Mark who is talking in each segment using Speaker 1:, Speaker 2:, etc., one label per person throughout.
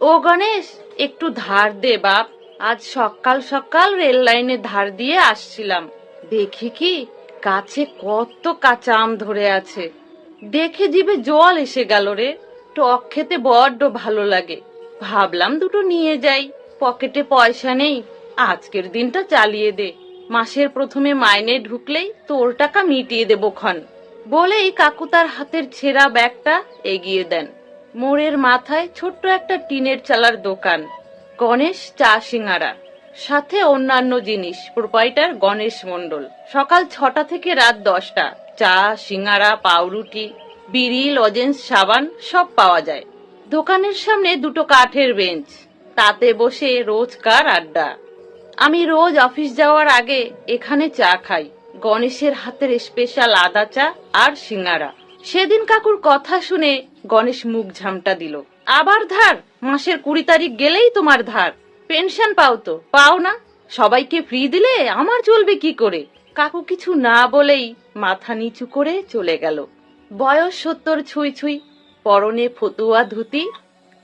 Speaker 1: ও গণেশ, একটু ধার দে বাপ। আজ সকাল সকাল রেল লাইনে ধার দিয়ে আসছিলাম, দেখি কি গাছে কত কাঁচা আম ধরে আছে। দেখে জিভে জল এসে গেল রে। টক খেতে বড্ড ভালো লাগে। ভাবলাম দুটো নিয়ে যাই। পকেটে পয়সা নেই, আজকের দিনটা চালিয়ে দে। মাসের প্রথমে মাইনে ঢুকলেই তোর টাকা মিটিয়ে দেবো ক্ষণ। বলেই কাকু তার হাতের ছেঁড়া ব্যাগটা এগিয়ে দেন। মোড়ের মাথায় ছোট্ট একটা টিনের চালার দোকান। গণেশ চা সিঙ্গারা, সাথে অন্যান্য জিনিস। প্রোপাইটার গণেশ মণ্ডল। সকাল 6টা থেকে রাত 10টা চা, সিঙ্গারা, পাউরুটি, বিড়ি, লজেন্স, সাবান সব পাওয়া যায়। দোকানের সামনে দুটো কাঠের বেঞ্চ, তাতে বসে রোজকার আড্ডা। আমি রোজ অফিস যাওয়ার আগে এখানে চা খাই। গণেশের হাতের স্পেশাল আদা চা আর সিঙ্গারা। সেদিন কাকুর কথা শুনে গণেশ মুখ ঝামটা দিল। আবার ধার? মাসের 20 তারিখ গেলেই তোমার ধার। পেনশন পাও তো? পাও না। সবাইকে ফ্রি দিলে আমার চলবে কি করে? কাকু কিছু না বলেই মাথা নিচু করে চলে গেল। বয়স 70 ছুঁই ছুঁই, পরনে ফতুয়া ধুতি,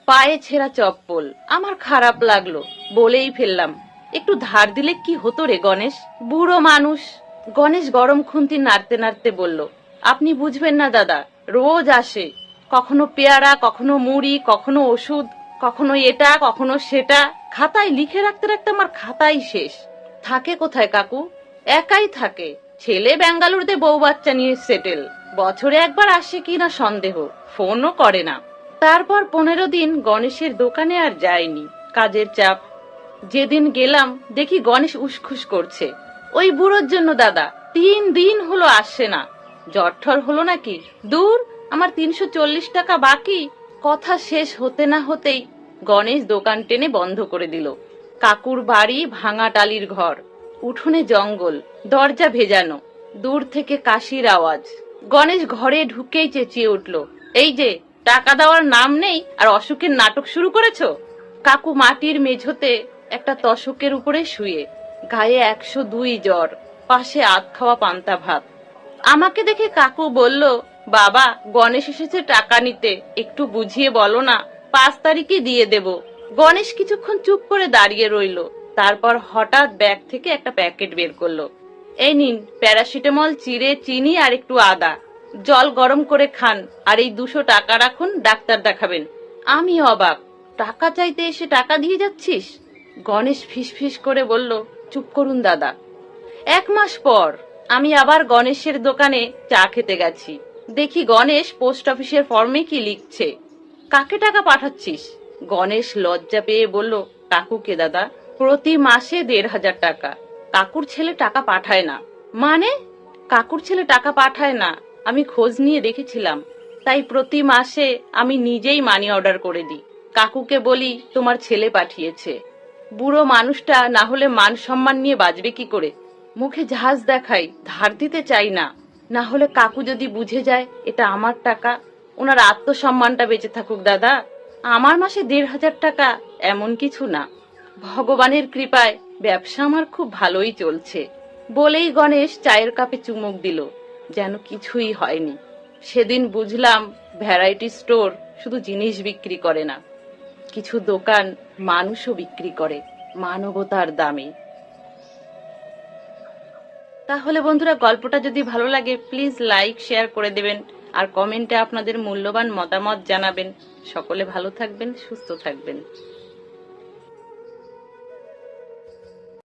Speaker 1: পায়ে ছেঁড়া চপ্পল। আমার খারাপ লাগলো, বলেই ফেললাম, একটু ধার দিলে কি হতো রে গণেশ? বুড়ো মানুষ। গণেশ গরম খুন্তি নাড়তে নাড়তে বলল, আপনি বুঝবেন না দাদা, রোজ আসে। কখনো পেয়ারা, কখনো মুড়ি, কখনো ওষুধ, কখনো এটা, কখনো সেটা। খাতায় লিখে রাখতে রাখতে আমার খাতাই শেষ। থাকে কোথায় কাকু? একাই থাকে। ছেলে বেঙ্গালুরুতে বউ বাচ্চা নিয়ে সেটেল। বছরে একবার আসে কিনা সন্দেহ, ফোনও করে না। তারপর 15 দিন গণেশের দোকানে আর যায়নি, কাজের চাপ। যেদিন গেলাম দেখি গণেশ উসখুস করছে। ওই বুড়োর জন্য দাদা, 3 দিন হলো আসছে না। জ্বর ঠর হলো নাকি? দূর, আমার 340 টাকা বাকি। কথা শেষ হতে না হতেই গণেশ দোকান টেনে বন্ধ করে দিল। কাকুর বাড়ি ভাঙা টালির ঘর, উঠোনে জঙ্গল, দরজা ভেজানো, দূর থেকে কাশির আওয়াজ। গণেশ ঘরে ঢুকেই চেঁচিয়ে উঠল, এই যে টাকা দেওয়ার নাম নেই আর অসুখের নাটক শুরু করেছো? কাকু মাটির মেঝোতে একটা তশকের উপরে শুয়ে, গায়ে 102 জ্বর, পাশে আধ খাওয়া পান্তা ভাত। আমাকে দেখে কাকু বলল, বাবা গণেশ এসেছে টাকা নিতে, একটু বুঝিয়ে বলো না, 5 তারিখে দিয়ে দেব। গণেশ কিছুক্ষণ চুপ করে দাঁড়িয়ে রইল। তারপর হঠাৎ ব্যাগ থেকে একটা প্যাকেট বের করলো। এই নিন, প্যারাসিটামল, চিড়ে, চিনি আর একটু আদা। জল গরম করে খান, আর এই 200 টাকা রাখুন, ডাক্তার দেখাবেন। আমি অবাক, টাকা চাইতে এসে টাকা দিয়ে যাচ্ছিস? গণেশ ফিসফিস করে বলল, চুপ করুন দাদা। 1 মাস পর আমি আবার গণেশের দোকানে চা খেতে গেছি। দেখি গণেশ পোস্ট অফিসের ফর্মে কি লিখছে। কাকে টাকা পাঠাচ্ছিস? গণেশ লজ্জা পেয়ে বলল, কাকুকে দাদা। প্রতি মাসে 1,500 টাকা। কাকুর ছেলে টাকা পাঠায় না। মানে? কাকুর ছেলে টাকা পাঠায় না, আমি খোঁজ নিয়ে দেখেছিলাম। তাই প্রতি মাসে আমি নিজেই মানি অর্ডার করে দিই। কাকুকে বলি তোমার ছেলে পাঠিয়েছে। বুড়ো মানুষটা না হলে মান সম্মান নিয়ে বাঁচবে কি করে? মুখে ঝাঁজ দেখাই, ধার দিতে চাই না। না হলে কাকু যদি বুঝে যায় এটা আমার টাকা, ওনার আত্মসম্মানটা বেঁচে থাকুক দাদা। আমার মাসে 1,500 টাকা এমন কিছু না। ভগবানের কৃপায় ব্যবসা আমার খুব ভালোই চলছে। বলেই গণেশ চায়ের কাপে চুমুক দিল, যেন কিছুই হয়নি। সেদিন বুঝলাম, ভ্যারাইটি স্টোর শুধু জিনিস বিক্রি করে না, কিছু দোকান মানুষও বিক্রি করে, মানবতার দামে। তাহলে বন্ধুরা, গল্পটা যদি ভালো লাগে প্লিজ লাইক শেয়ার করে দেবেন, আর কমেন্টে আপনাদের মূল্যবান মতামত জানাবেন। সকলে ভালো থাকবেন, সুস্থ থাকবেন।